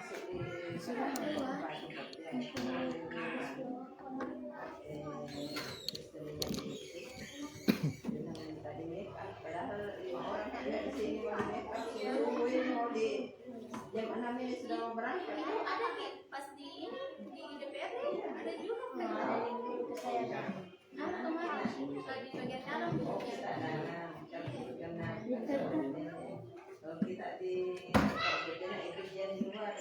sudah tua. Jam 6 ini sudah mau berangkat. Itu ada pas di DPR ada juga kan. Kemarin di bagian dalam kita di itu dia di luar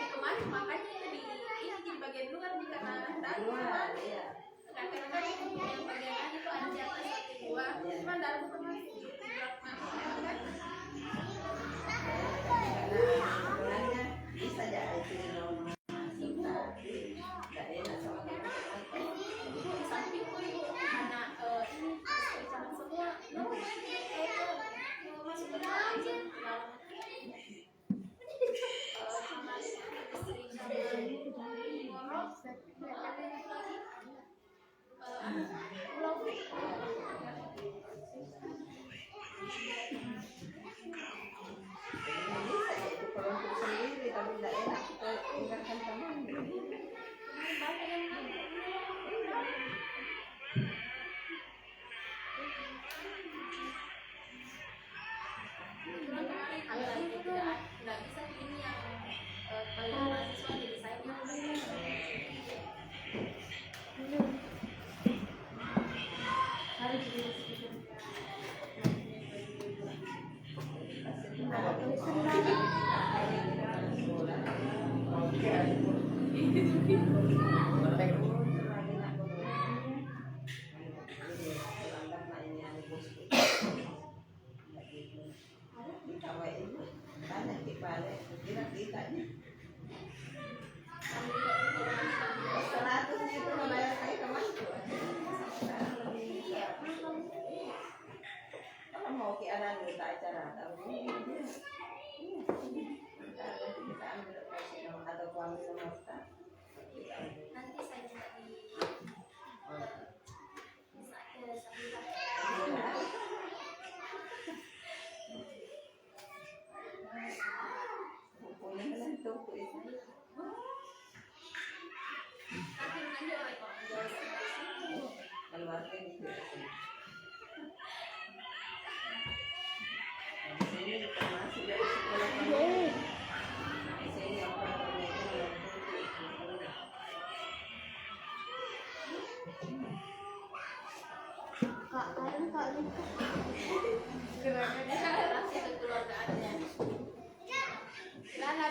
kemarin makanya di bagian luar di karena dalam kadang-kadang yang bagian itu ada di atas satu dua cuma dalam kemarin bisa jadi itu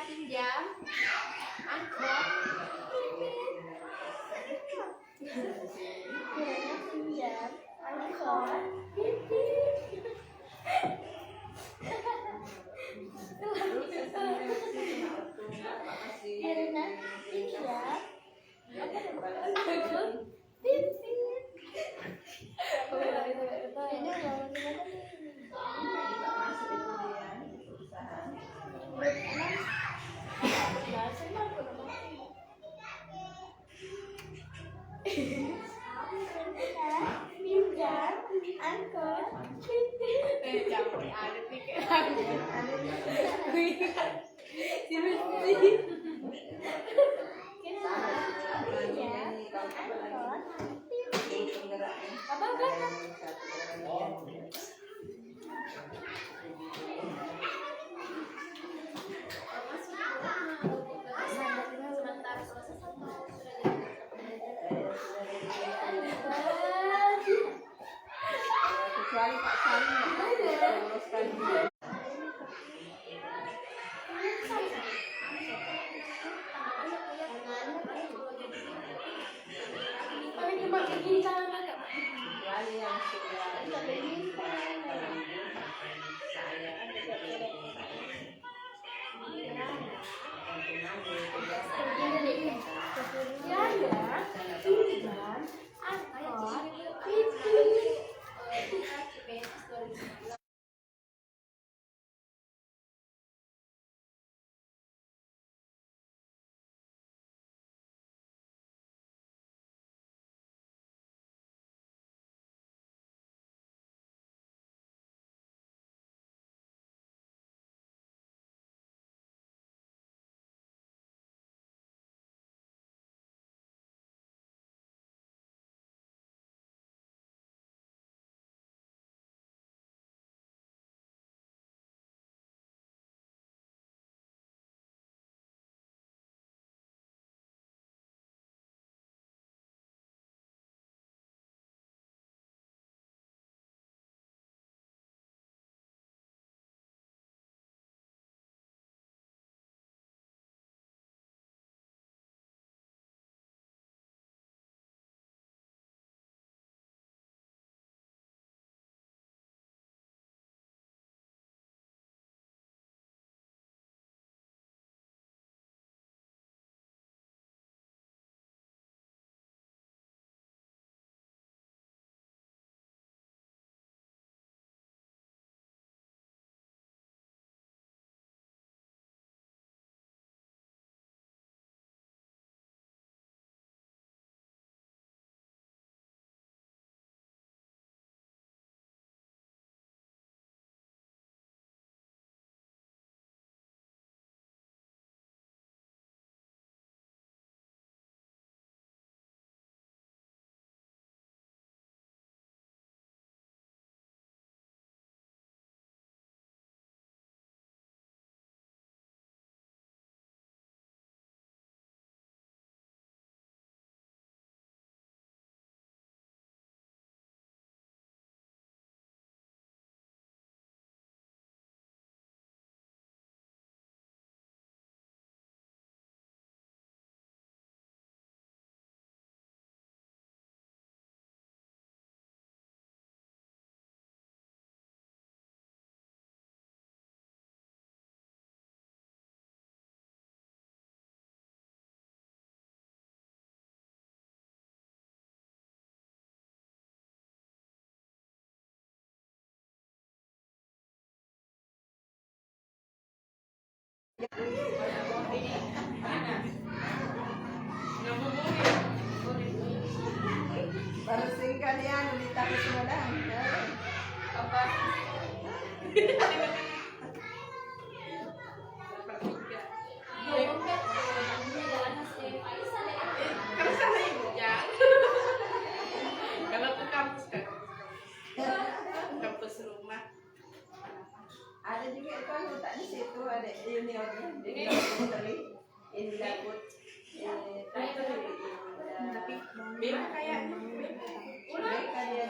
pinjam angkot pinjam angkot kecuali Pak Salim Baru singkat ya, ditapis semua. Apa? Kamu sama ibu ya? Kalau ke kampus kan? Kampus rumah. Ada juga itu kan letak di situ ada juniornya. Ini dapur. Tapi beda kayak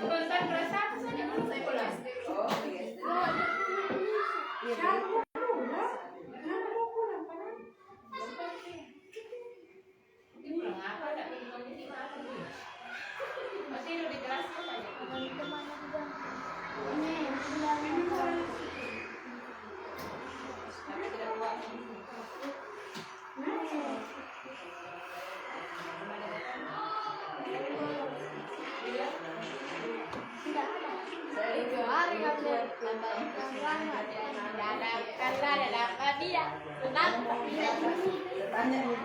urusan berasa apa saja kalau saya pulang. Oh, yes. Apa ada di komisi apa nih? Masih lebih keras saja. Tapi tidak kuat. Tanya nih.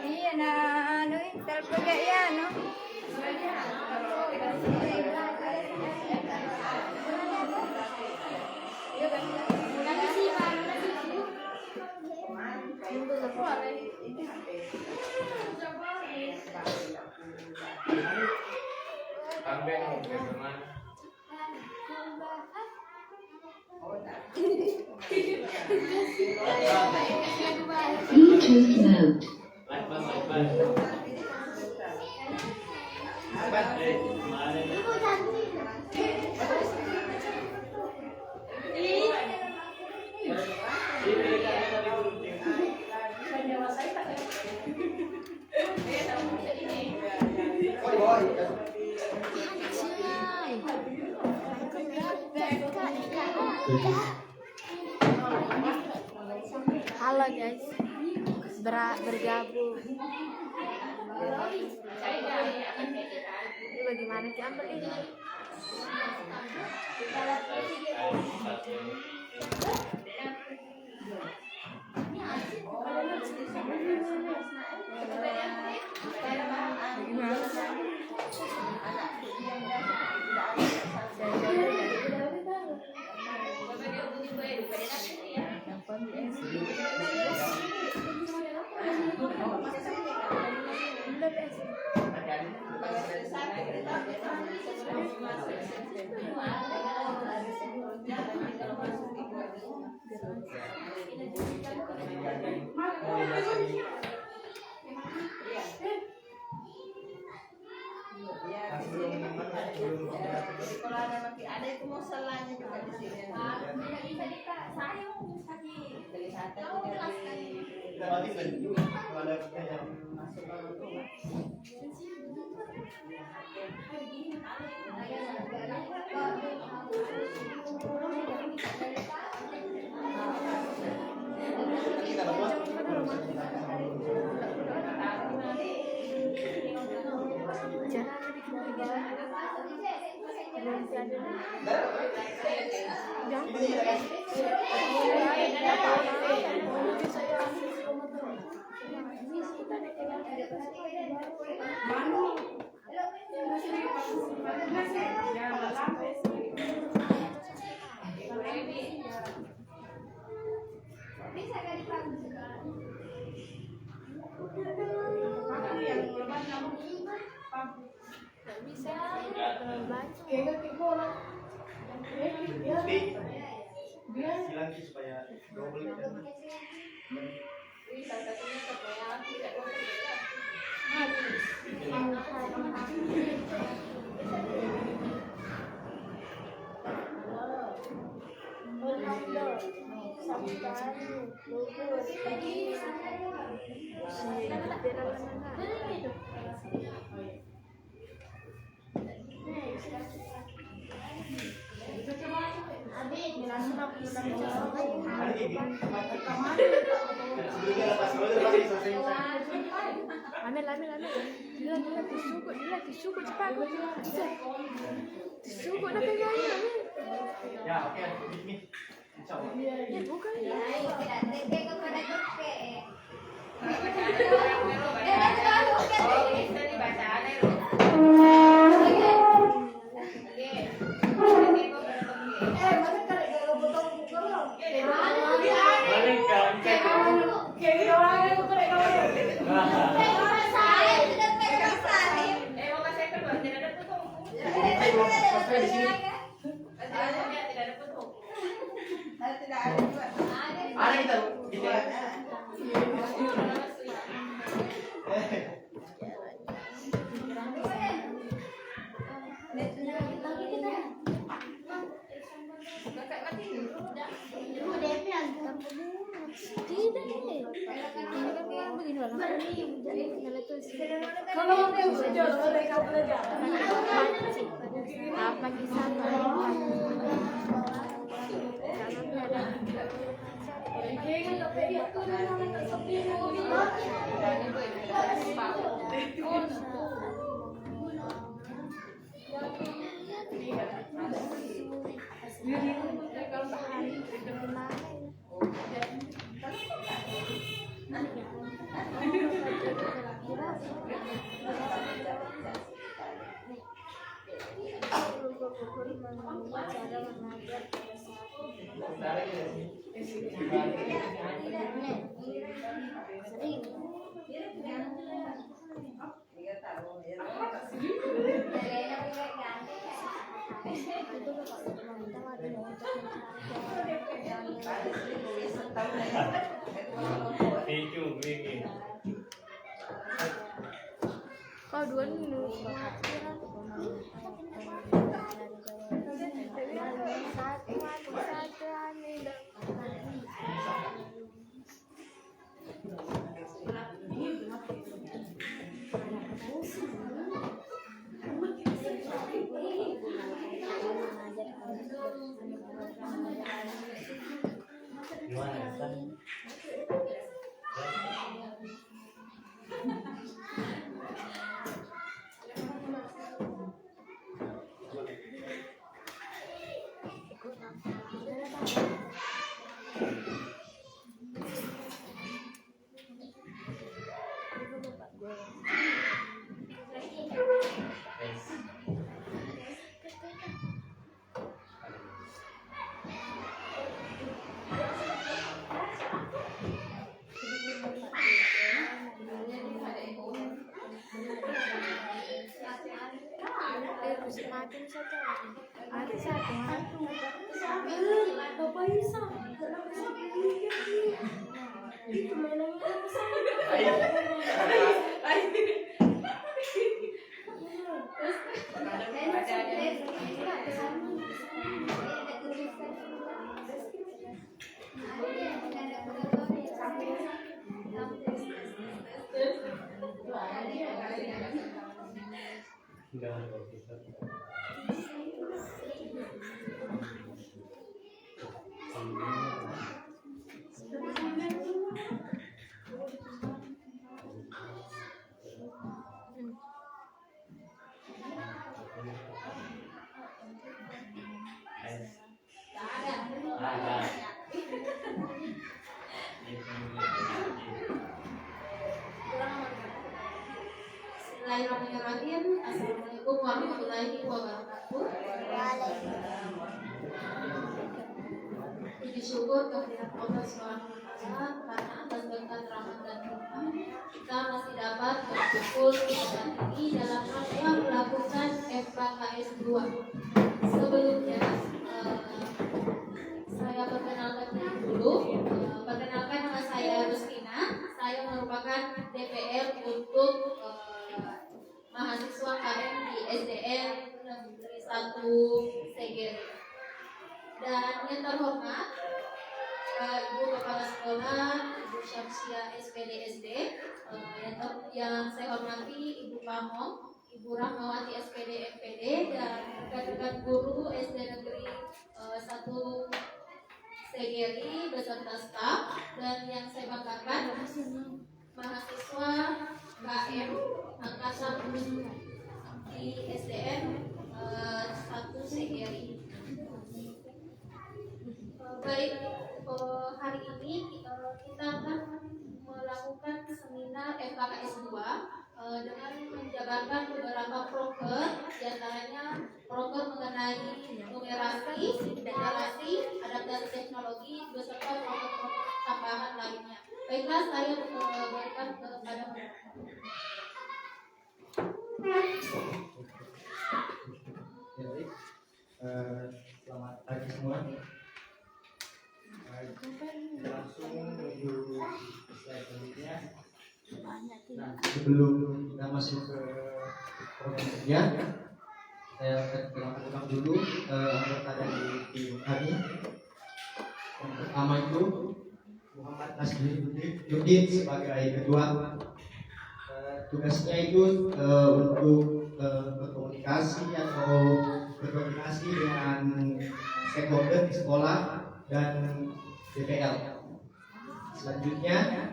Iya na ano terpakai ya no. Bluetooth mode. Halo guys, bergabung. Ini bagaimana sih ambil ini? Beli sate dari masuk ke rumah. Silang supaya double kan. Tisu cepat. Tisu kok dah pegang ni. Ya, oke. Ini. Insyaallah. Ya bukan. Ada kita. Kau dua minus. Makin satu. Ada satu. Bapak Isa. Itu mainannya apa sih? Bismillahirrahmanirrahim. Assalamualaikum warahmatullahi wabarakatuh. Puji syukur kehadirat Allah Subhanahu wa Ta'ala karena atas berkat rahmat dan berkah kita masih dapat berkumpul di tempat ini dalam rangka melakukan FKKS 2. Sebelumnya saya perkenalkan dulu. Perkenalkan, nama saya Rustina. Saya merupakan DPR untuk mahasiswa KM di SDN Negeri 1 Seger. Dan yang terhormat Ibu Kepala Sekolah, Ibu Syamsia SPD SD, yang saya hormati Ibu Pamong, Ibu Rahmawati SPD MPD, dan rekan-rekan guru SD Negeri 1 Segeri beserta staf, dan yang saya banggakan mahasiswa KM angkatan di SDN 1 Segeri. Baik, hari ini kita akan melakukan seminar FKKS 2 dengan menjabarkan beberapa proker, diantaranya proker mengenai numerasi, generasi, adaptasi teknologi, beserta proker tambahan lainnya. Baiklah, saya berikan kepada selamat pagi semua. Langsung menuju slide selanjutnya. Nah, sebelum kita masuk ke program kerja, saya akan kenalkan dulu anggota dari tim kami. Yang pertama itu Muhammad Nasruddin sebagai ketua. Tugasnya itu untuk berkomunikasi atau berkoordinasi dengan stakeholder di sekolah dan DPL. Selanjutnya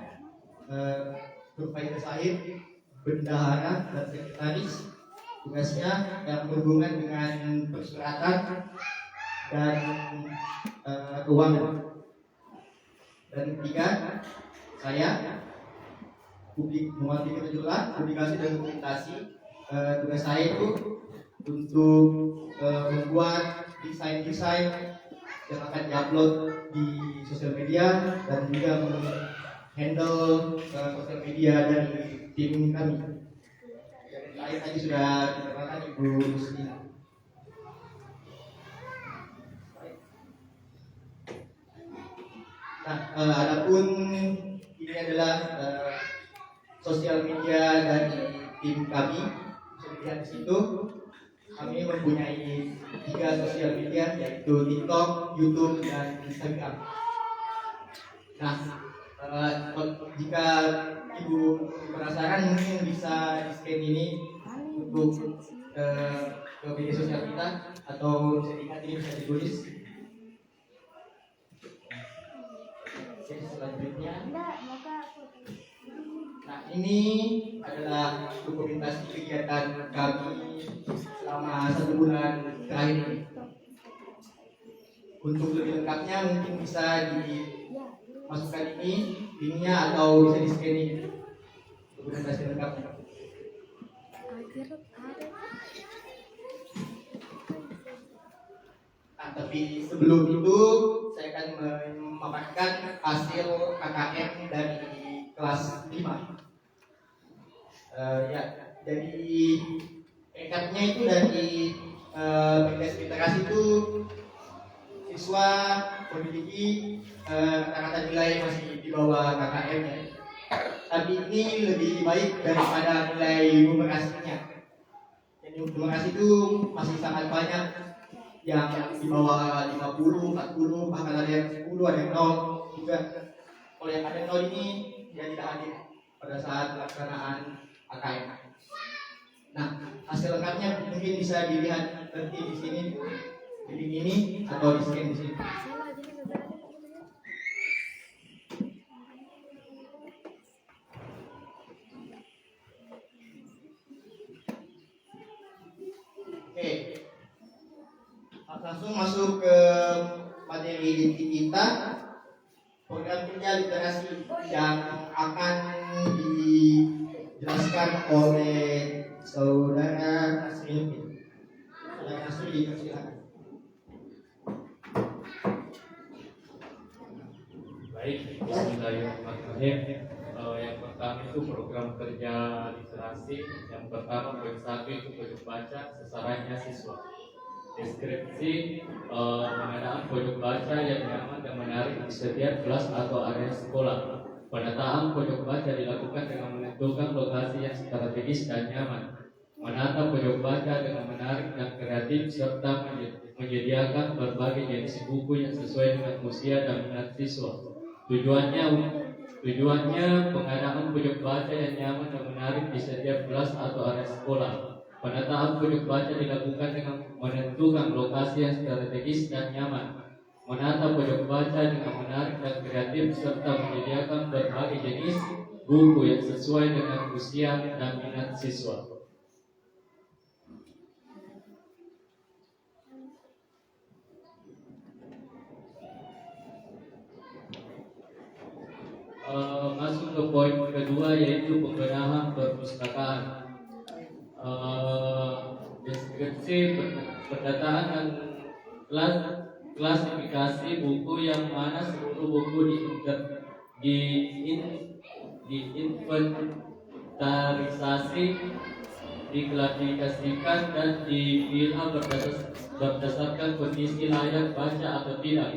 Nurfaida Said, bendahara dan sekretaris. Tugasnya yang berhubungan dengan persyaratan dan keuangan. Dan ketiga, saya mewakili kejuruan publikasi dan dokumentasi. Tugas saya itu untuk membuat desain-desain yang akan diupload di sosial media dan juga handle sosial media dari tim kami. Yang lain tadi sudah dikenalkan Ibu Rustina. Nah, adapun ini adalah sosial media dari tim kami. Bisa dilihat di situ. Kami mempunyai 3 sosial media, yaitu TikTok, YouTube, dan Instagram. Nah, jika Ibu penasaran, mungkin bisa di-scan ini untuk ke media sosial kita, atau bisa diingat ini bisa ditulis. Oke, selanjutnya. Nah, ini adalah dokumentasi kegiatan kami selama 1 bulan terakhir ini. Untuk lebih lengkapnya mungkin bisa dimasukkan ini linknya atau bisa di scan ini dokumentasi lengkapnya. Nah, tapi sebelum itu saya akan memaparkan hasil KKM dari kelas 5. Ya, jadi recapnya itu dari tes literasi itu siswa memiliki kata-kata nilai masih di bawah KKM ya. Tapi ini lebih baik daripada nilai numerasinya. Jadi numerasi itu masih sangat banyak yang di bawah 50, 40, bahkan ada yang 10, ada yang 0 juga. Kalau yang ada 0 ini dia tidak hadir pada saat pelaksanaan KKM. Nah, hasil lengkapnya mungkin bisa dilihat nanti di sini di link ini atau di scan di sini. Oke, langsung masuk ke materi inti kita, program kerja literasi yang akan dijelaskan oleh saudara Nasri. Saudara Nasri, silakan. Baik, bismillahirrahmanirrahim. Yang pertama itu program kerja literasi. Yang pertama poin 1 itu pojok baca, sasarannya siswa. Deskripsi pengadaan pojok baca yang nyaman dan menarik di setiap kelas atau area sekolah. Penataan pojok baca dilakukan dengan menentukan lokasi yang strategis dan nyaman. Menata pojok baca dengan menarik dan kreatif serta menyediakan berbagai jenis buku yang sesuai dengan usia dan minat siswa. Tujuannya pengadaan pojok baca yang nyaman dan menarik di setiap kelas atau area sekolah. Penataan pojok baca dilakukan dengan menentukan lokasi yang strategis dan nyaman. Menata pojok baca dengan menarik dan kreatif serta menyediakan berbagai jenis buku yang sesuai dengan usia dan minat siswa. Masuk ke poin kedua yaitu pembenahan perpustakaan. Deskripsi pendataan dan klasifikasi buku yang mana seluruh buku diinventarisasi, diklasifikasikan dan dipilah berdasarkan kondisi layak baca atau tidak.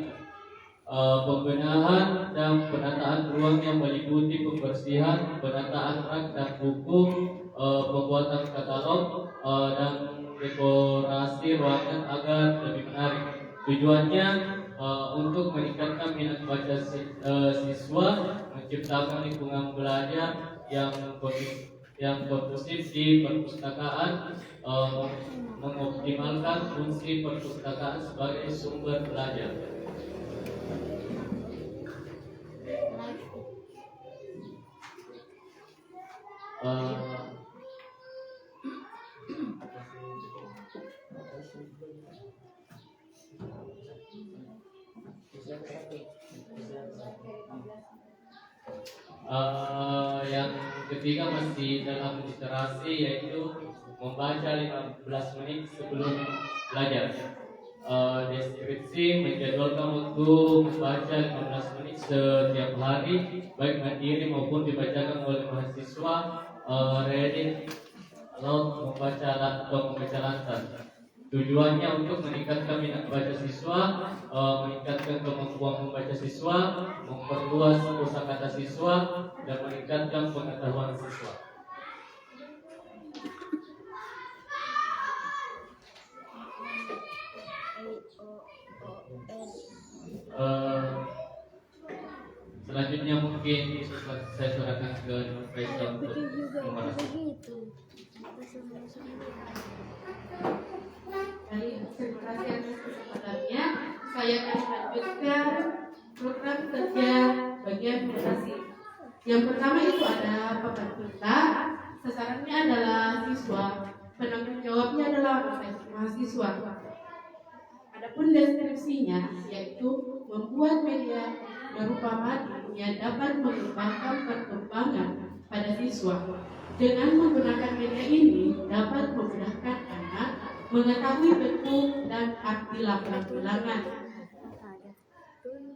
Pembenahan dan penataan ruang yang meliputi pembersihan, penataan rak dan buku, pembuatan katalog dan dekorasi ruangan agar lebih menarik. Tujuannya untuk meningkatkan minat baca siswa, menciptakan lingkungan belajar yang kondusif di perpustakaan, mengoptimalkan fungsi perpustakaan sebagai sumber belajar. Yang ketiga masih dalam literasi yaitu membaca 15 menit sebelum belajar. Deskripsi menjadwalkan waktu membaca 15 menit setiap hari, baik mandiri maupun dibacakan oleh mahasiswa. Reading aloud, membaca lancar. Tujuannya untuk meningkatkan minat baca siswa, meningkatkan kemampuan membaca siswa, memperluas kosakata siswa, dan meningkatkan pengetahuan siswa. Selanjutnya mungkin saya serahkan ke Faisal untuk memperhatikan. Baik, terima kasih atas kesempatannya. Saya akan melanjutkan program kerja bagian literasi. Yang pertama itu ada papan pita. Sasarannya adalah siswa. Penanggung jawabnya adalah mahasiswa. Adapun deskripsinya yaitu membuat media berupa madu yang dapat mengembangkan perkembangan pada siswa. Dengan menggunakan media ini dapat memudahkan anak mengetahui bentuk dan arti lafaz-bilangan.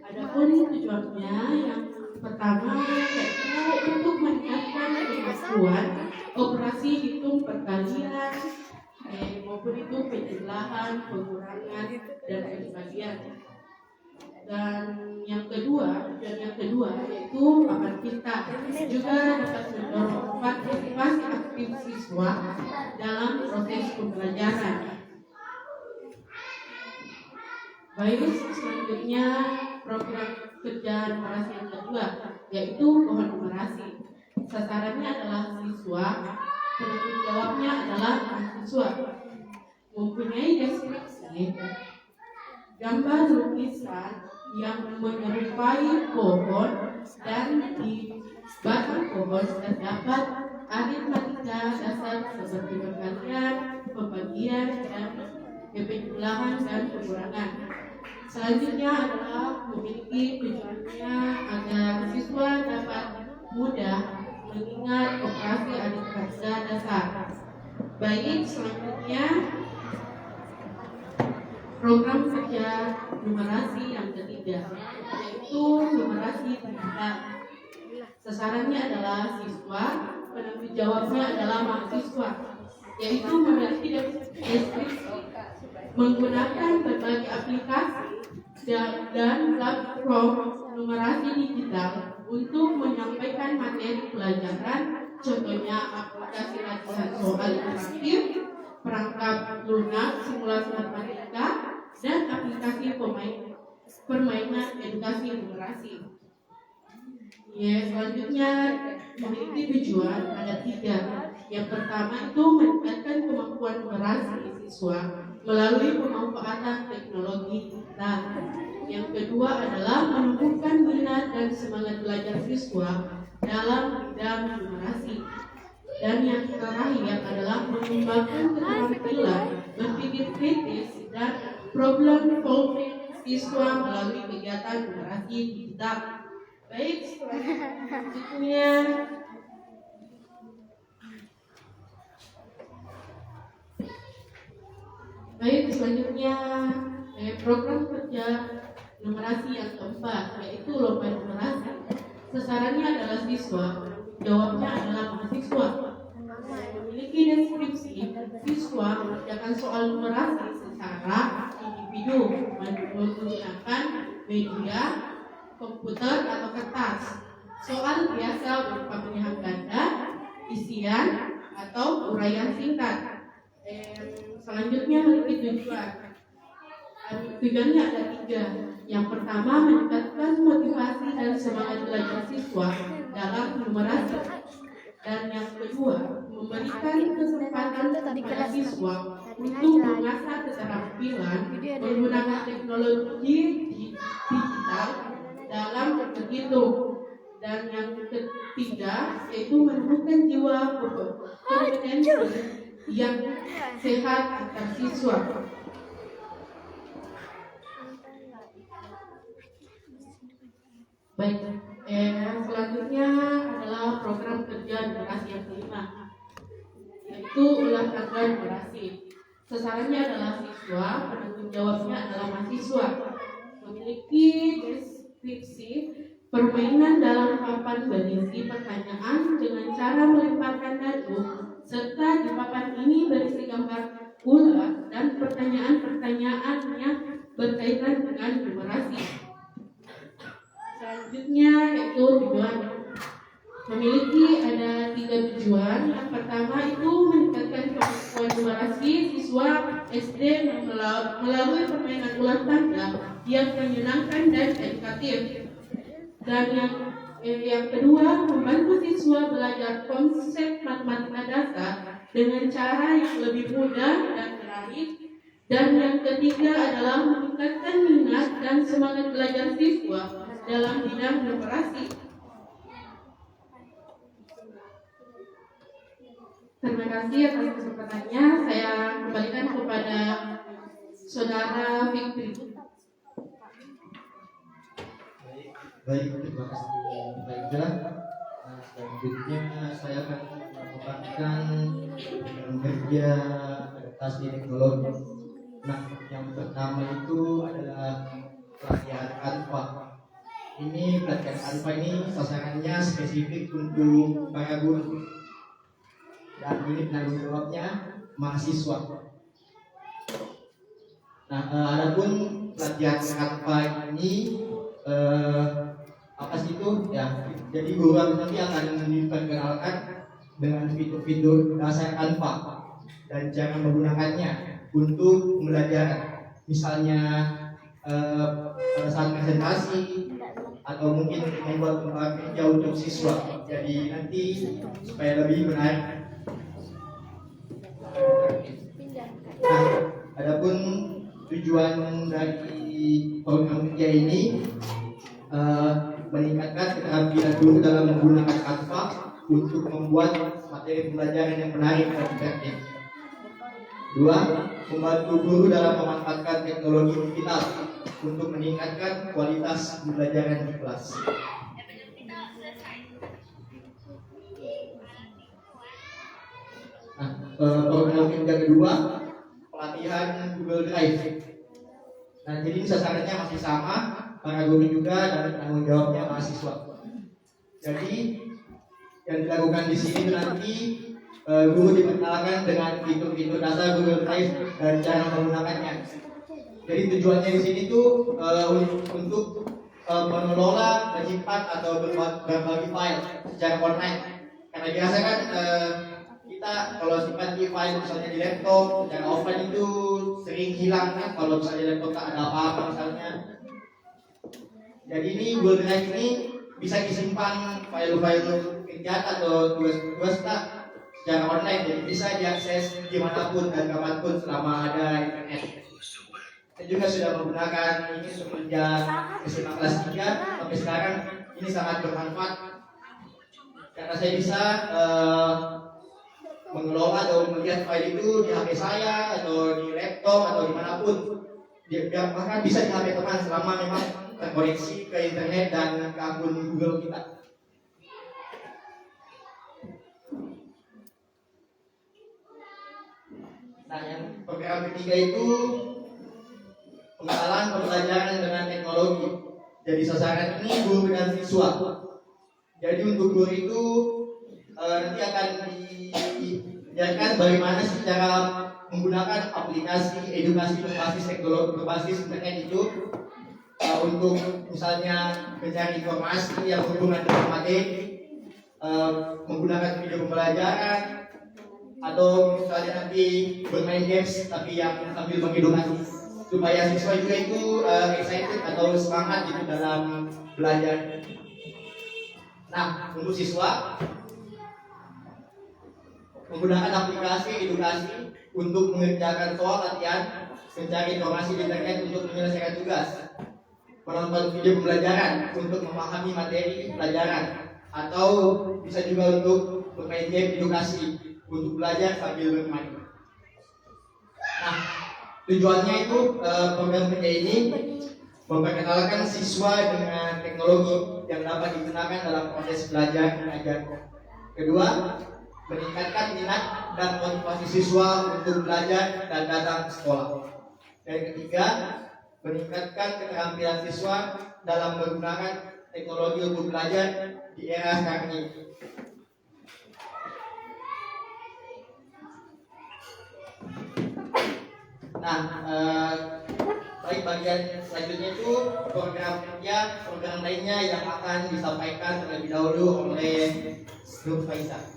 Adapun tujuannya yang pertama yaitu untuk meningkatkan kemampuan operasi hitung perkalian maupun itu penjumlahan, pengurangan dan pembagian. Dan yang kedua yaitu papan pinta juga dapat mendorong partisipasi aktif siswa dalam proses pembelajaran. Baik, selanjutnya program kerja numerasi yang kedua yaitu pohon numerasi. Sasarannya adalah siswa. Penanggung jawabnya adalah mahasiswa. Mempunyai deskripsi gambar lukisan yang menyerupai pohon dan di batang pohon terdapat aritmatika dasar seperti perkalian, pembagian, dan penjumlahan dan pengurangan. Selanjutnya adalah memiliki tujuannya agar siswa dapat mudah mengingat operasi aritmatika dasar. Baik, selanjutnya program kerja numerasi yang ketiga, yaitu numerasi digital. Sasarannya adalah siswa, penanggung jawabnya adalah mahasiswa, yaitu memiliki deskripsi menggunakan berbagai aplikasi dan platform numerasi digital untuk menyampaikan materi pelajaran, contohnya aplikasi latihan soal interaktif, perangkat lunak, simulasi matematika, dan aplikasi permainan edukasi numerasi. Ya, selanjutnya memiliki tujuan ada 3. Yang pertama itu meningkatkan kemampuan numerasi siswa melalui pemanfaatan teknologi digital. Yang kedua adalah menumbuhkan minat dan semangat belajar siswa dalam bidang numerasi. Dan yang terakhir adalah mengembangkan keterampilan berpikir kritis dan problem solving siswa melalui kegiatan numerasi digital. Baik, selanjutnya program kerja numerasi yang keempat, yaitu lomba numerasi. Sasarannya adalah siswa, jawabnya adalah mahasiswa. Memiliki deskripsi, siswa mengerjakan soal numerasi secara individu menggunakan media, komputer atau kertas. Soal biasa berupa pilihan ganda, isian, atau uraian singkat. Selanjutnya memiliki tujuan. Tujuannya ada 3. Yang pertama, meningkatkan motivasi dan semangat belajar siswa dalam numerasi. Dan yang kedua, memberikan kesempatan kepada siswa untuk mengasah keterampilan menggunakan teknologi digital dalam berhitung. Dan yang ketiga, yaitu menumbuhkan jiwa kompetensi yang sehat antar siswa. Baik, selanjutnya adalah program kerja numerasi yang kelima, yaitu ulah tangga numerasi. Sasarannya adalah siswa, penanggung jawabnya adalah mahasiswa. Memiliki deskripsi permainan dalam papan berisi pertanyaan dengan cara melemparkan dadu, serta di papan ini berisi gambar ular dan pertanyaan-pertanyaan yang berkaitan dengan numerasi. Selanjutnya yaitu tujuan. Memiliki ada 3 tujuan. Yang pertama itu meningkatkan kemampuan numerasi siswa SD melalui permainan ular tangga yang menyenangkan dan edukatif. Dan yang kedua, membantu siswa belajar konsep matematika dasar dengan cara yang lebih mudah dan menarik. Dan yang ketiga adalah meningkatkan minat dan semangat belajar siswa dalam bidang numerasi. Terima kasih atas kesempatannya. Saya kembalikan kepada Saudara Fikri. Baik, terima kasih Baiklah. Selanjutnya saya akan memaparkan kerja adaptasi teknologi. Nah, yang pertama itu adalah pelatihan Canva. Ini pelatihan Canva ini sasarannya spesifik untuk para guru. Dan ini penanggung jawabnya mahasiswa. Nah, adapun pelatihan Canva ini apa sih itu? Ya, jadi guru nanti akan diperkenalkan dengan fitur-fitur dasar Canva dan cara menggunakannya untuk belajar, misalnya pada saat presentasi atau mungkin membuat kerja untuk siswa. Jadi nanti supaya lebih menarik. tujuan dari program kerja ini meningkatkan keterampilan guru dalam menggunakan Canva untuk membuat materi pembelajaran yang menarik dan efektif. 2. Membantu guru dalam memanfaatkan teknologi digital untuk meningkatkan kualitas pembelajaran di kelas. Nah, program kerja kedua, pelatihan Google Drive. Nah, jadi sasarannya masih sama, para guru juga dan tanggung jawabnya mahasiswa. Jadi yang dilakukan di sini nanti guru diperkenalkan dengan fitur-fitur dasar Google Drive dan cara menggunakannya. Jadi tujuannya di sini tuh untuk mengelola, menyimpan atau berbagi file secara online. Karena biasa kan kita kalau simpan di file misalnya di laptop secara offline itu sering hilang kan kalau misalnya laptop tak ada apa-apa misalnya. Jadi ini Google Drive ini bisa disimpan file-file kegiatan atau tugas-tugas kita secara online, jadi bisa diakses dimanapun dan kapanpun selama ada internet. Saya juga sudah menggunakan ini semenjak SMA kelas 3 sampai sekarang. Ini sangat bermanfaat karena saya bisa mengelola atau melihat file itu di HP saya atau di laptop atau dimanapun. Bahkan bisa di HP teman selama memang terkoneksi ke internet dan ke akun Google kita. Nah, yang program ketiga itu pengalaman pembelajaran dengan teknologi. Jadi sasaran ini guru dan siswa. Jadi untuk guru itu nanti akan diajarkan bagaimana sih cara menggunakan aplikasi edukasi berbasis teknologi berbasis internet itu untuk misalnya mencari informasi yang berhubungan dengan materi, menggunakan video pembelajaran, atau misalnya nanti bermain games tapi yang sambil mengedukasi supaya siswa juga itu excited atau semangat gitu dalam belajar. Nah, untuk siswa menggunakan aplikasi edukasi untuk mengerjakan soal latihan, mencari informasi di internet untuk menyelesaikan tugas, menonton video pembelajaran untuk memahami materi pelajaran, atau bisa juga untuk bermain game edukasi untuk belajar sambil bermain. Nah, tujuannya itu program kerja ini memperkenalkan siswa dengan teknologi yang dapat digunakan dalam proses belajar mengajar. Kedua, meningkatkan minat dan motivasi siswa untuk belajar dan datang ke sekolah. Dan ketiga, meningkatkan keterampilan siswa dalam menggunakan teknologi untuk belajar di era sekarang ini. Nah, baik bagian selanjutnya itu program kerja, program lainnya yang akan disampaikan terlebih dahulu oleh Nur Faisal.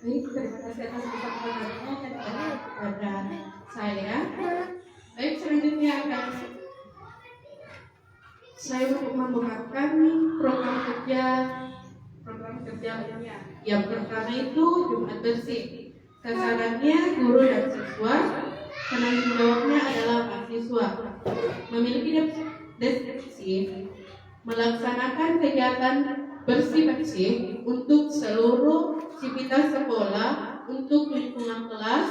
Baik, terima kasih atas kesamparannya kepada saya. Baik, selanjutnya akan saya membawakan program kerja lainnya. Yang pertama itu Jumat Bersih. Sasarannya guru dan siswa, penanggung jawabnya adalah mahasiswa. Memiliki deskripsi melaksanakan kegiatan bersih-bersih untuk seluruh sivitas sekolah untuk lingkungan kelas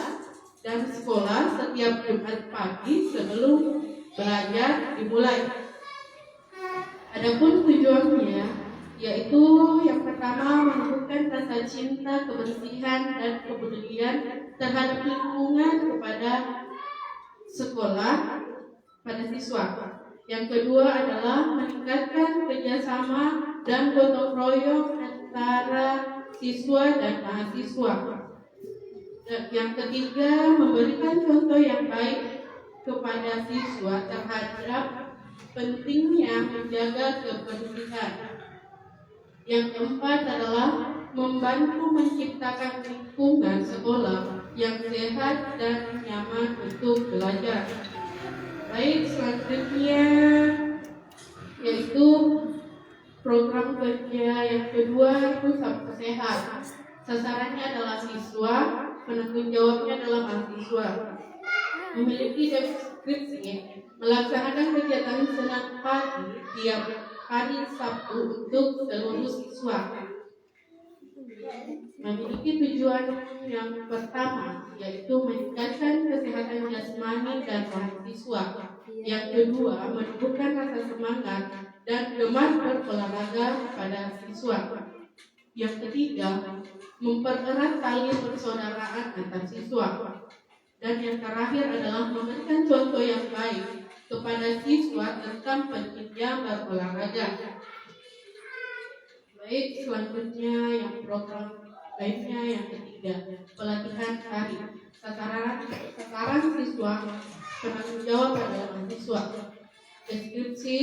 dan sekolah setiap Jumat pagi sebelum belajar dimulai. Adapun tujuannya yaitu yang pertama menumbuhkan rasa cinta, kebersihan dan kepedulian terhadap lingkungan kepada sekolah pada siswa. Yang kedua adalah meningkatkan kerjasama dan gotong royong antara siswa dan mahasiswa. Yang ketiga, memberikan contoh yang baik kepada siswa terhadap pentingnya menjaga kebersihan. Yang keempat adalah membantu menciptakan lingkungan sekolah yang sehat dan nyaman untuk belajar. Baik, selanjutnya yaitu program kerja yang kedua itu Sabtu Sehat. Sasarannya adalah siswa. penanggung jawabnya adalah mahasiswa. Memiliki deskripsi melaksanakan kegiatan senam pagi tiap hari Sabtu untuk seluruh siswa. Memiliki tujuan yang pertama, yaitu meningkatkan kesehatan jasmani dan rohani siswa. Yang kedua, menumbuhkan rasa semangat dan gemar berolahraga pada siswa. Yang ketiga, mempererat tali persaudaraan antar siswa. Dan yang terakhir adalah memberikan contoh yang baik kepada siswa tentang pentingnya berolahraga. Baik, selanjutnya yang program lainnya yang ketiga, pelatihan tari. Sasaran siswa, penanggung jawab adalah mahasiswa. Deskripsi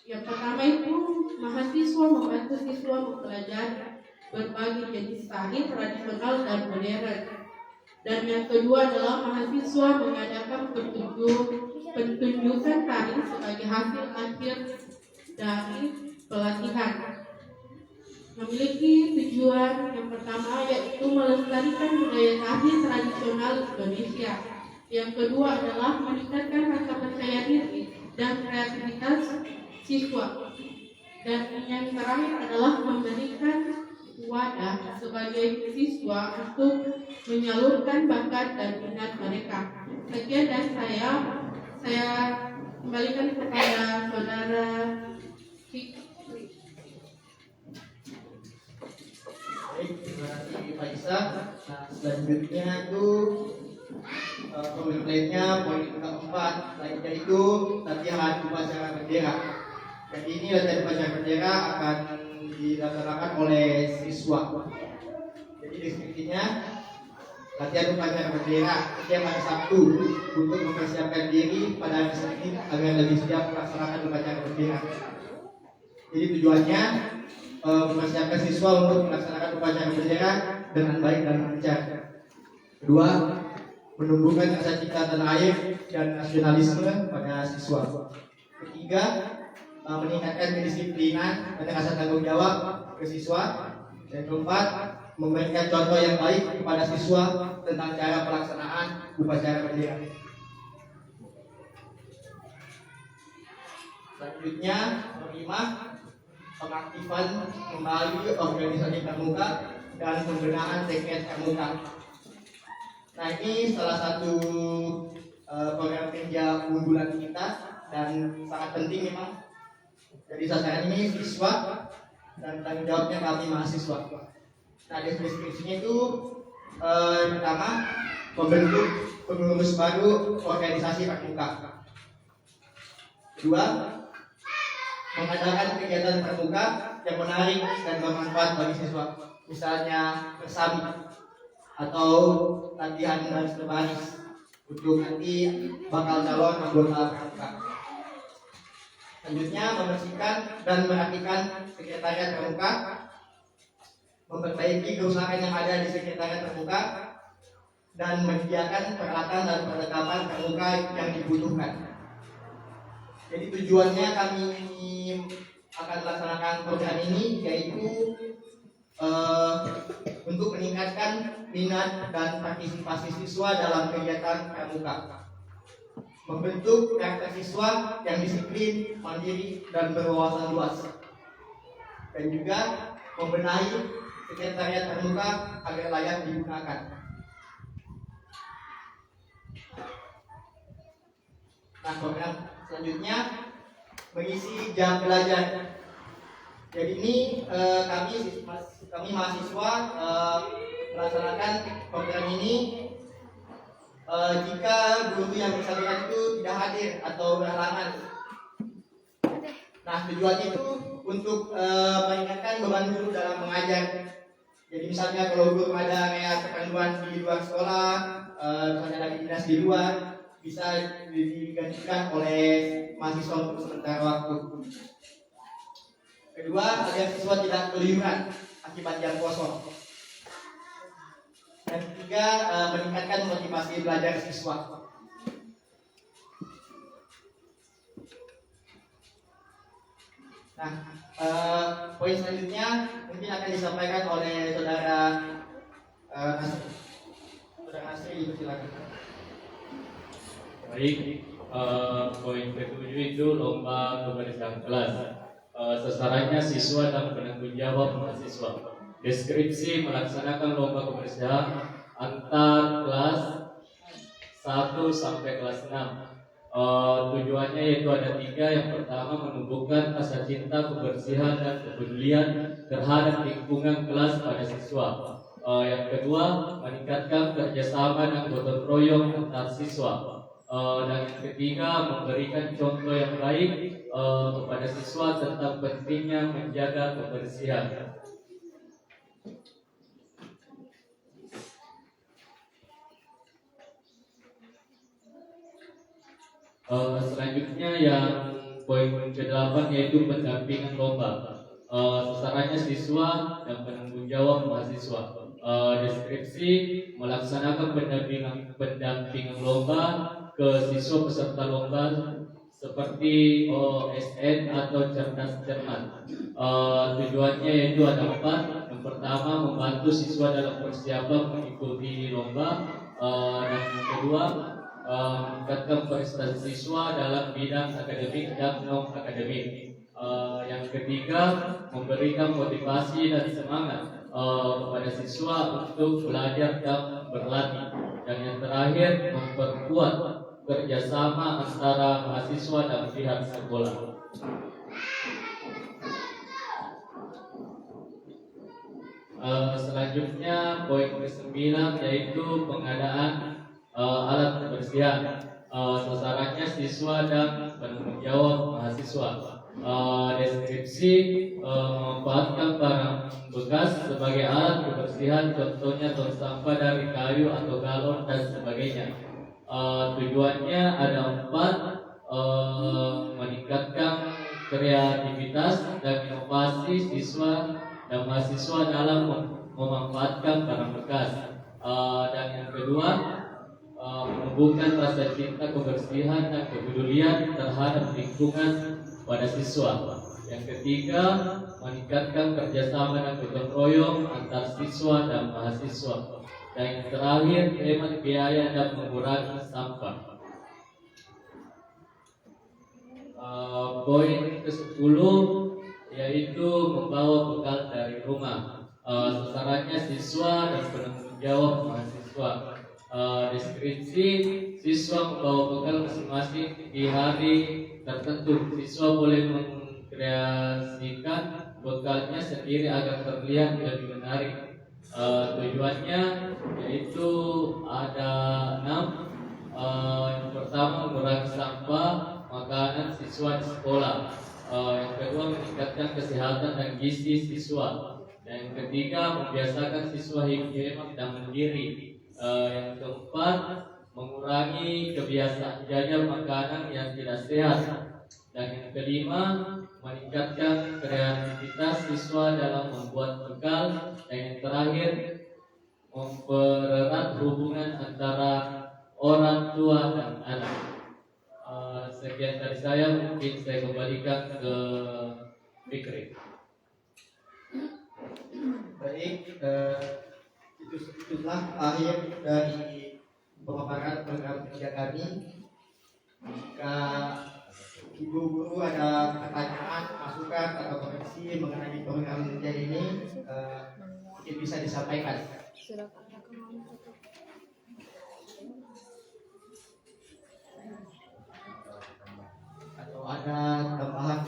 yang pertama itu mahasiswa membantu siswa mempelajari berbagai jenis tari tradisional dan modern. Dan yang kedua adalah mahasiswa mengadakan pertunjukan tari sebagai hasil akhir dari pelatihan. Memiliki tujuan yang pertama yaitu melestarikan budaya tari tradisional Indonesia. Yang kedua adalah meningkatkan rasa percaya diri dan kreativitas siswa. Dan yang terakhir adalah memberikan wadah sebagai siswa untuk menyalurkan bakat dan minat mereka. Sekian dari saya kembalikan kepada saudara Fikri. Baik, terima kasih Pak Isa. Nah, selanjutnya itu pemberitaannya poin keempat, yaitu latihan upacara bendera. Jadi ini latihan upacara bendera akan dilaksanakan oleh siswa. Jadi deskripsinya, latihan upacara bendera setiap hari Sabtu untuk mempersiapkan diri pada hari Senin agar lebih siap melaksanakan upacara bendera. Jadi tujuannya mempersiapkan siswa untuk melaksanakan upacara bendera dengan baik dan lancar. Kedua, menumbuhkan rasa cinta tanah air dan nasionalisme pada siswa. Ketiga, meningkatkan kedisiplinan dan rasa tanggung jawab ke siswa. Dan keempat, memberikan contoh yang baik kepada siswa tentang cara pelaksanaan upacara bendera. Selanjutnya, kelima, pengaktifan kembali organisasi pramuka dan pembenahan teknik pramuka. Nah, ini salah satu program kerja unggulan kita dan sangat penting memang. Jadi sasaran ini siswa dan tanggung jawabnya kami mahasiswa. Nah, deskripsinya itu pertama, membentuk pengurus baru organisasi pramuka. Kedua, mengadakan kegiatan pramuka yang menarik dan bermanfaat bagi siswa, misalnya bersami atau latihan baris berbaris untuk nanti bakal calon anggota pramuka. Selanjutnya, membersihkan dan merapikan sekretariat pramuka, memperbaiki kerusakan yang ada di sekretariat pramuka, dan menyediakan peralatan dan perlengkapan pramuka yang dibutuhkan. Jadi tujuannya kami akan melaksanakan program ini yaitu untuk meningkatkan minat dan partisipasi siswa dalam kegiatan pramuka, membentuk karakter siswa yang disiplin, mandiri, dan berwawasan luas, dan juga membenahi sekretariat pramuka agar layak digunakan. Nah, program selanjutnya mengisi jam belajar. Jadi ini kami mahasiswa melaksanakan program ini jika guru yang bersangkutan itu tidak hadir atau berhalangan. Nah, tujuannya itu untuk meringankan beban guru dalam mengajar. Jadi misalnya kalau guru ada kayak keperluan di luar sekolah, misalnya lagi dinas di luar, bisa digantikan oleh mahasiswa untuk sementara waktu. Kedua, agar siswa tidak keluyuran akibat jam kosong. Dan ketiga, meningkatkan motivasi belajar siswa. Nah, poin selanjutnya mungkin akan disampaikan oleh saudara Nasir. silakan. Baik, poin ke-7 itu lomba kebersihan kelas. Sasarannya siswa dan penanggung jawab mahasiswa. Deskripsi melaksanakan lomba kebersihan antar kelas 1 sampai kelas 6. Tujuannya yaitu ada 3. Yang pertama, menumbuhkan rasa cinta, kebersihan, dan kepedulian terhadap lingkungan kelas pada siswa. Yang kedua, meningkatkan kerjasama dan gotong royong antar siswa. Dan yang ketiga, memberikan contoh yang baik kepada siswa tentang pentingnya menjaga kebersihan. Selanjutnya yang poin ke-8 yaitu pendampingan lomba. Sasarannya siswa dan penanggung jawab mahasiswa. Deskripsi melaksanakan pendampingan lomba ke siswa peserta lomba seperti OSN atau cerdas cermat. Tujuannya yaitu ada 4. Yang pertama, membantu siswa dalam persiapan mengikuti lomba. Dan yang kedua, meningkatkan prestasi siswa dalam bidang akademik dan non akademik. Yang ketiga, memberikan motivasi dan semangat kepada siswa untuk belajar dan berlatih. Dan yang terakhir, memperkuat kerjasama antara mahasiswa dan pihak sekolah. Selanjutnya poin ke-9 yaitu pengadaan alat kebersihan. Sasarannya siswa dan penanggung jawab mahasiswa. Deskripsi memanfaatkan barang bekas sebagai alat kebersihan, contohnya tong sampah dari kayu atau galon dan sebagainya. Tujuannya ada 4. Meningkatkan kreativitas dan inovasi siswa dan mahasiswa dalam memanfaatkan barang bekas. Dan yang kedua, menumbuhkan rasa cinta, kebersihan, dan kepedulian terhadap lingkungan pada siswa. Yang ketiga, meningkatkan kerjasama dan gotong royong antar siswa dan mahasiswa. Dan yang terakhir, hemat biaya dan mengurangi sampah. Poin ke-10 yaitu membawa bekal dari rumah. Sasarannya siswa dan penanggung jawab mahasiswa. Deskripsi siswa membawa bekal masing-masing di hari tertentu. Siswa boleh mengkreasikan bekalnya sendiri agar terlihat lebih menarik. Tujuannya yaitu ada 6. Yang pertama, mengurangi sampah makanan siswa di sekolah. Yang kedua, meningkatkan kesehatan dan gizi siswa. Dan yang ketiga, membiasakan siswa hemat dan mandiri. Yang keempat, mengurangi kebiasaan jajan makanan yang tidak sehat. Dan yang kelima, meningkatkan kreativitas siswa dalam membuat bekal. Dan yang terakhir, mempererat hubungan antara orang tua dan anak. Sekian dari saya, mungkin saya kembalikan ke Fikri. Baik, itulah akhir dari pemaparan program kerja kami. Jika ibu guru ada pertanyaan, masukan atau koreksi mengenai program kerja ini, mungkin bisa disampaikan. Atau ada tambahan?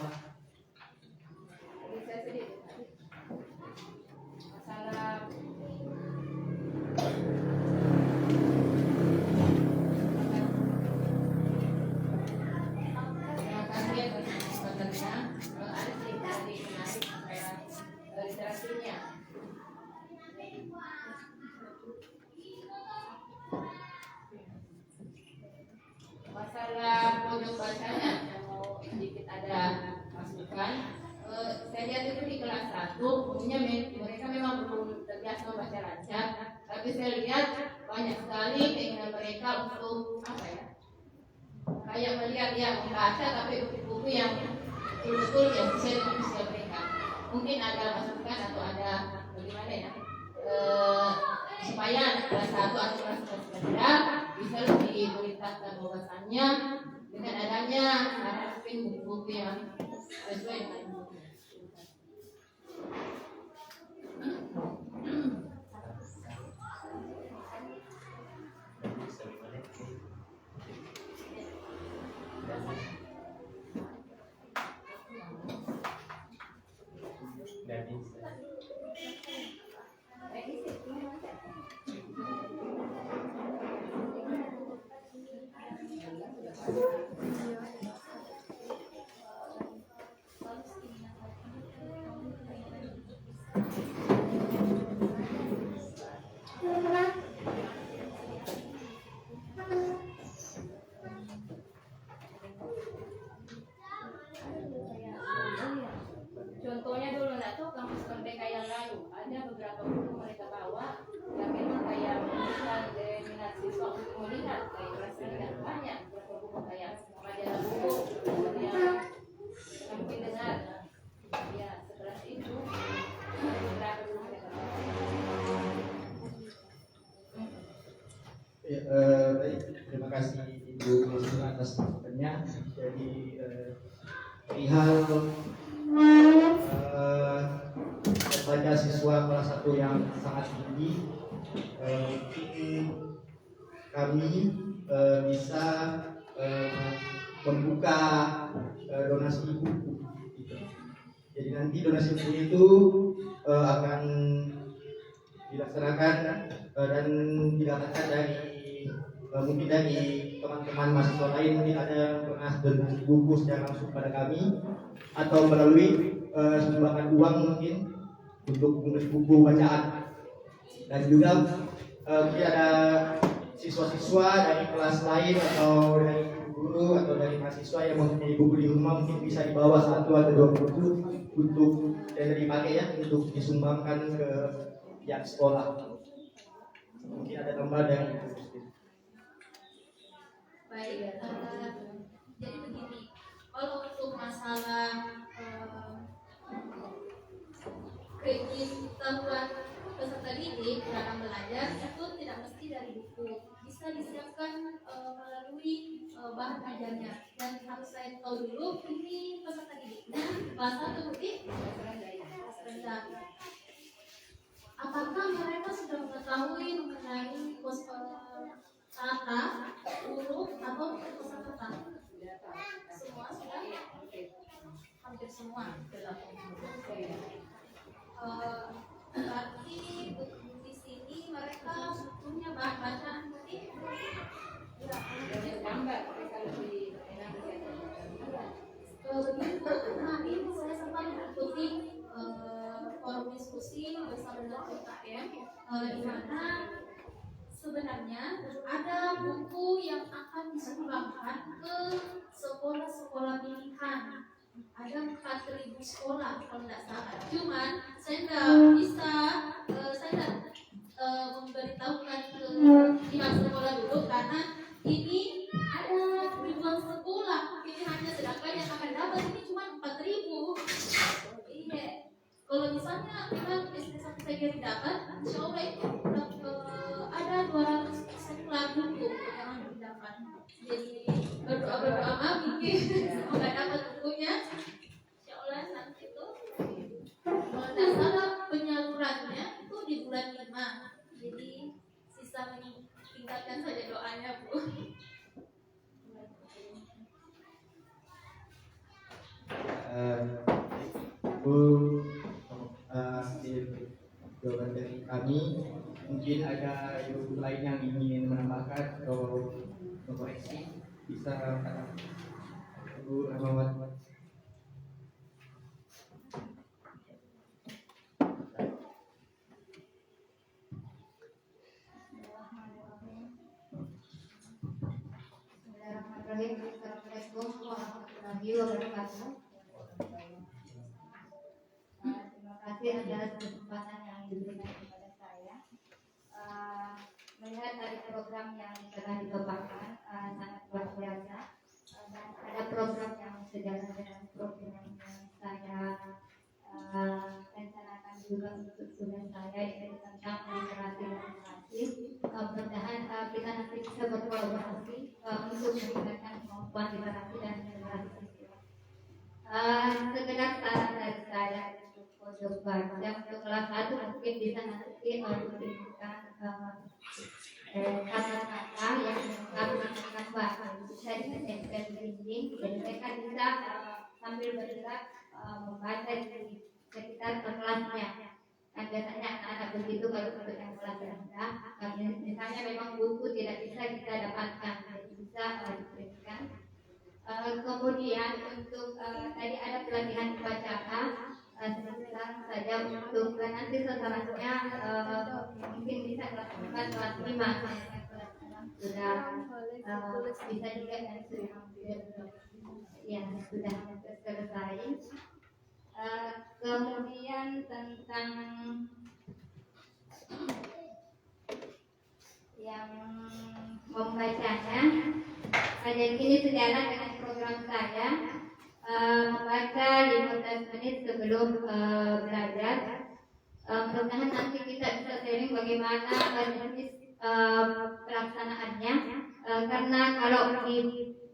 Masalah Terima kasih atas kesempatannya. Ada cerita menarik supaya literasinya. Masalah pojok bacanya yang mau sedikit ada masukan. Saya lihat itu di kelas 1, umumnya mereka memang belum terbiasa membaca lancar, tapi saya lihat banyak sekali keinginan mereka untuk apa ya? Kayak melihat ya membaca tapi buku-buku yang betul-betul yang sesuai dengan usia mereka. Mungkin ada masukan atau ada bagaimana ya supaya kelas 1 atau kelas 2 ada, bisa lebih meningkatkan wawasannya dengan adanya mungkin buku-buku yang sesuai dengan Contohnya dulu nggak tuh kampus Merdeka yang lalu ada beberapa buku mereka bawa yang memang kayak misal minat siswa untuk melihat kayak rasanya banyak beberapa buku kayak majalah buku kemudian mungkin dengar ya setelah itu beberapa buku mereka bawa. Ya, baik, terima kasih Ibu Muslim atas masukannya. Jadi perihal kepada siswa kelas 1 yang sangat tinggi, mungkin kami bisa membuka donasi buku. Gitu. Jadi nanti donasi buku itu akan dilaksanakan dan didapatkan dari mungkin dari teman-teman mahasiswa lain, mungkin ada yang pernah berbagi buku secara langsung pada kami atau melalui sumbangan uang mungkin untuk menulis buku bacaan. Dan juga mungkin ada siswa-siswa dari kelas lain atau dari guru atau dari mahasiswa yang mempunyai buku di rumah, mungkin bisa dibawa 1 atau 2 buku untuk dan dipakai ya untuk disumbangkan ke pihak sekolah. Mungkin ada tambahan dari itu. Baik, jadi begini, kalau untuk masalah keinginan peserta didik dalam belajar itu tidak mesti dari buku, bisa disiapkan melalui bahan ajarnya. Dan harus saya tahu dulu ini peserta didiknya bahasa atau bahasa rendah. Apakah mereka sudah mengetahui mengenai kata, huruf atau kosakata? Semua sudah, hampir semua. Berarti di sini mereka punya bahan bacaan mungkin. Begitu. Nah, ini saya sempat mengikuti forum diskusi bersama dengan UKM di mana sebenarnya ada buku yang akan disumbangkan ke sekolah-sekolah pilihan. Ada 4.000 sekolah kalau tidak salah. Cuman saya tidak bisa, saya memberitahukan ke pihak sekolah dulu karena ini ada ribuan sekolah pilihannya, sedangkan yang akan dapat ini cuma 4.000. Iya. Kalau misalnya kita SD 1 Segeri dapat, insya Allah itu ada 200 sekolah buku yang akan didapat. Jadi berdoa mungkin semoga dapat bukunya. Insya Allah nanti itu kalau tidak salah penyalurannya itu di bulan 5. Jadi sisa meningkatkan saja doanya, Bu. Bu, jawaban dari kami. Mungkin ada ibu lain yang ingin menambahkan atau mengkoreksi, bisa katakan. Bu Rahmawati. Assalamualaikum warahmatullahi wabarakatuh. Terima kasih atas kesempatan yang diberikan kepada saya. Melihat dari program yang telah ditopangkan sangat luar biasa, dan ada program yang sejalan dengan program yang saya rencanakan juga untuk student saya, yaitu tentang literasi dan literasi. mudah-mudahan kita nanti bisa berkolaborasi untuk meningkatkan kemampuan literasi dan generasi siswa. Sekedar saran dari saya untuk pojok baca untuk kelas 1 mungkin bisa nanti diberikan kata-kata yang lengkap dengan bahasa bisa ditempel di dinding dan mereka bisa sambil bergerak membaca di sekitar kelasnya. Kan biasanya anak-anak begitu kalau untuk yang kelas rendah, misalnya memang buku tidak bisa kita dapatkan, jadi bisa diberikan. Kemudian untuk tadi ada pelatihan bacaan, sebentar saja untuk nanti sasarannya mungkin bisa dilakukan kelas 5 sudah bisa juga dan sudah hampir ya sudah selesai. Kemudian tentang yang membacanya, jadi ini sejalan dengan program saya membaca 15 menit sebelum belajar. Mudah-mudahan nanti kita bisa sharing bagaimana jenis pelaksanaannya, karena kalau di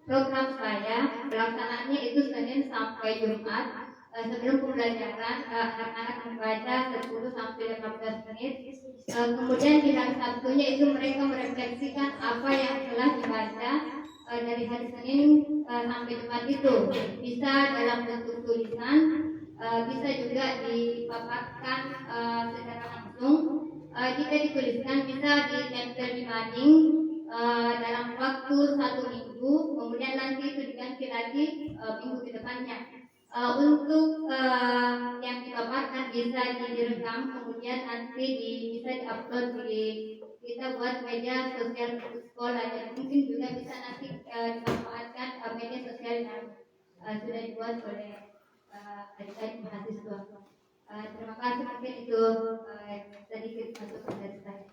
program saya pelaksanaannya itu Senin sampai Jumat. Sebelum pembelajaran anak-anak membaca 10 sampai 15 menit. Kemudian di hari Sabtunya itu mereka merefleksikan apa yang telah dibaca dari hari Senin sampai Jumat itu. Bisa dalam bentuk tulisan, bisa juga dipaparkan secara langsung. Jika dituliskan bisa ditempel di mading dalam waktu 1 minggu. Kemudian nanti itu diganti lagi minggu ke depannya. Untuk yang dipaparkan bisa direkam, kemudian nanti bisa diupload di kita buat media sosial sekolah. Jadi mungkin juga bisa nanti dimanfaatkan media sosial yang sudah dibuat oleh adik-adik mahasiswa. Terima kasih, mungkin itu sedikit masukan dari saya.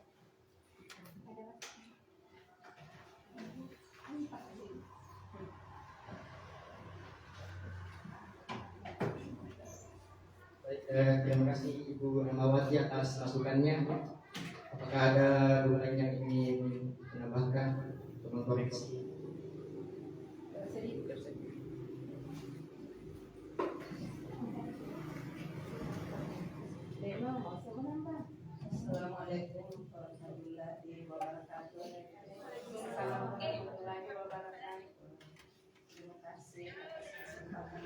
Terima kasih Ibu Rahmawati atas masukannya. Apakah ada guru lain yang ingin menambahkan atau mengkoreksi? Assalamualaikum warahmatullahi wabarakatuh. Terima kasih atas kesempatan.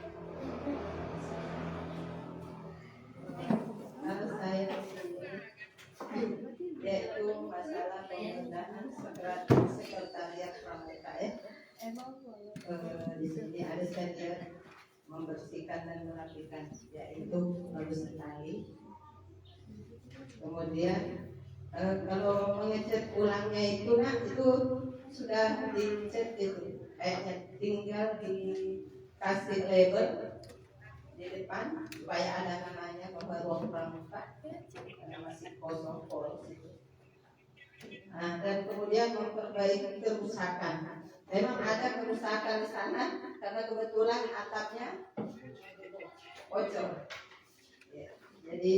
Saya yaitu masalah pemindahan sekretariat pramuka ya. Di sini ada saya membersihkan dan merapikan, yaitu bagus sekali. Kemudian kalau mengecat ulangnya itu sudah dicat itu, tinggal dikasih label di depan supaya ada namanya bahwa ruang pramuka karena masih kosong polos itu. Nah, dan kemudian memperbaiki kerusakan. Memang ada kerusakan di sana karena kebetulan atapnya bocor. Ya, jadi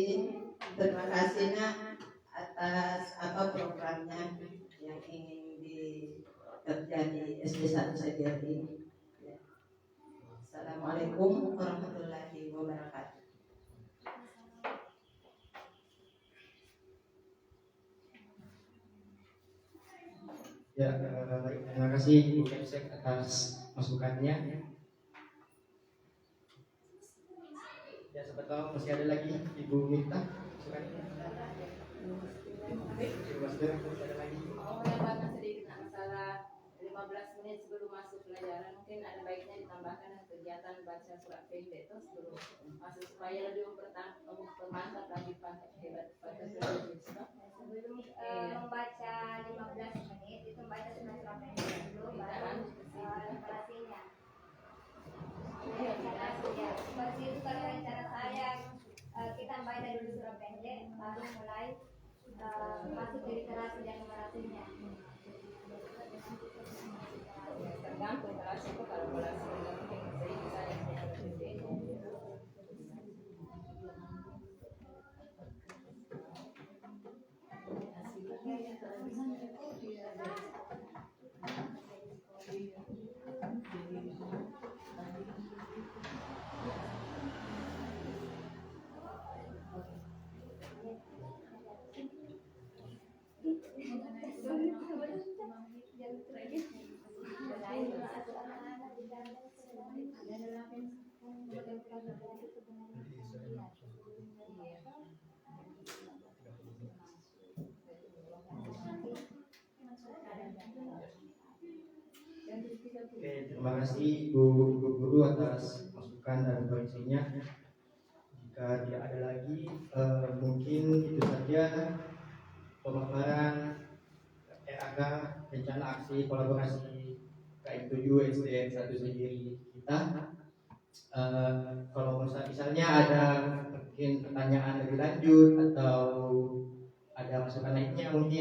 terima kasih atas programnya yang ingin terjadi SD 1 Seger ini. Ya. Assalamualaikum warahmatullahi wabarakatuh. Ya, terima kasih Ibu Kemsek atas masukannya. Ya, siapa tahu masih ada lagi Ibu Miftah masukannya. Ibu Master, ada lagi? Mau menambahkan sedikit masalah 15 menit sebelum masuk pelajaran, mungkin ada baiknya ditambahkan kegiatan baca surat pendek itu sebelum masuk supaya lebih mempermantap lagi hebat pada siswa. Sebelum membaca 15 menit itu membaca surat pendek dulu baru relasinya. Seperti itu kalau rencana saya, kita membaca dulu surat pendek baru mulai masuk ke literasi dan numerasinya. Tergantung kelas itu, kalau kelas mungkin sering saya Oke, terima kasih Ibu Guru atas masukan dan koreksinya. Jika tidak ada lagi, mungkin itu saja pemaparan RAK rencana aksi kolaborasi KM7 SDN 1 Sendiri kita. Kalau misalnya ada mungkin pertanyaan lebih lanjut atau ada masukan lainnya mungkin